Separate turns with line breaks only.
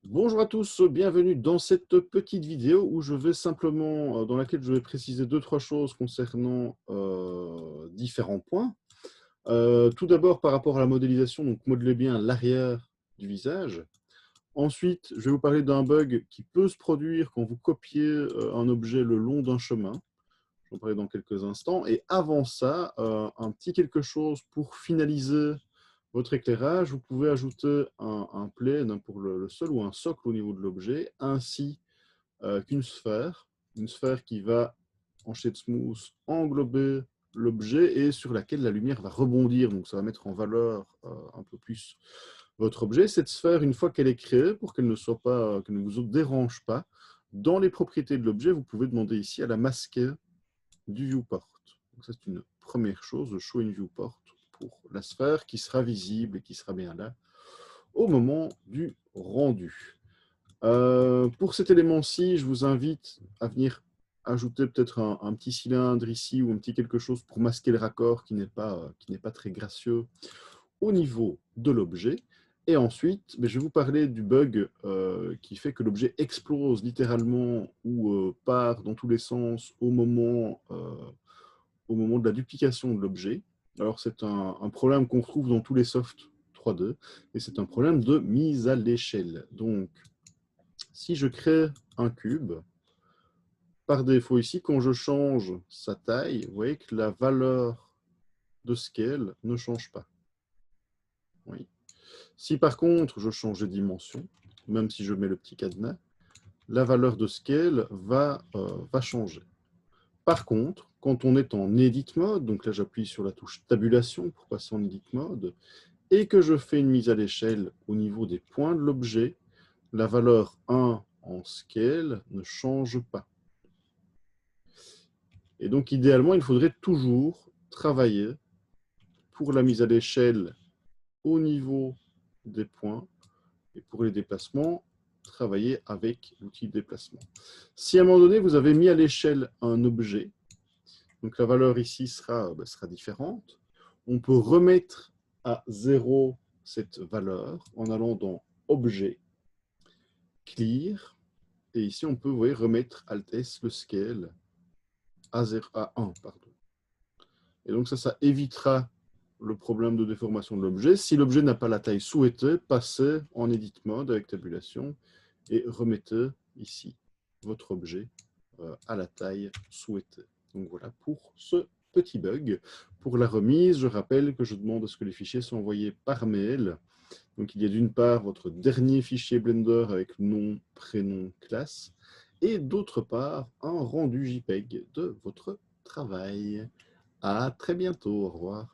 Bonjour à tous, bienvenue dans cette petite vidéo où je vais simplement, dans laquelle je vais préciser deux trois choses concernant différents points. Tout d'abord par rapport à la modélisation, donc modelez bien l'arrière du visage. Ensuite, je vais vous parler d'un bug qui peut se produire quand vous copiez un objet le long d'un chemin. Je vais en parler dans quelques instants. Et avant ça, un petit quelque chose pour finaliser votre éclairage. Vous pouvez ajouter un plane pour le sol ou un socle au niveau de l'objet, ainsi qu'une sphère. Une sphère qui va, en shade smooth, englober l'objet et sur laquelle la lumière va rebondir. Donc ça va mettre en valeur un peu plus votre objet. Cette sphère, une fois qu'elle est créée, pour qu'elle qu'elle ne vous dérange pas, dans les propriétés de l'objet, vous pouvez demander ici à la masquer du viewport. Donc ça, c'est une première chose, show in viewport pour la sphère qui sera visible et qui sera bien là au moment du rendu. Pour cet élément-ci, je vous invite à venir ajouter peut-être un petit cylindre ici ou un petit quelque chose pour masquer le raccord qui n'est pas très gracieux au niveau de l'objet. Et ensuite, je vais vous parler du bug qui fait que l'objet explose littéralement ou part dans tous les sens au moment de la duplication de l'objet. Alors c'est un problème qu'on retrouve dans tous les softs 3D et c'est un problème de mise à l'échelle. Donc si je crée un cube, par défaut ici, quand je change sa taille, vous voyez que la valeur de scale ne change pas. Oui. Si par contre je change de dimension, même si je mets le petit cadenas, la valeur de scale va changer. Par contre, quand on est en edit mode, donc là j'appuie sur la touche tabulation pour passer en edit mode, et que je fais une mise à l'échelle au niveau des points de l'objet, la valeur 1 en scale ne change pas. Et donc idéalement, il faudrait toujours travailler pour la mise à l'échelle au niveau des points et pour les déplacements, travailler avec l'outil de déplacement. Si à un moment donné, vous avez mis à l'échelle un objet, donc la valeur ici sera différente, on peut remettre à 0 cette valeur en allant dans Objet, Clear, et ici on peut vous voyez, remettre Alt-S le scale à 1. Pardon. Et donc ça évitera le problème de déformation de l'objet. Si l'objet n'a pas la taille souhaitée, passez en Edit Mode avec tabulation et remettez ici votre objet à la taille souhaitée. Donc voilà pour ce petit bug. Pour la remise, je rappelle que je demande à ce que les fichiers soient envoyés par mail. Donc il y a d'une part votre dernier fichier Blender avec nom, prénom, classe, et d'autre part un rendu JPEG de votre travail. À très bientôt, au revoir.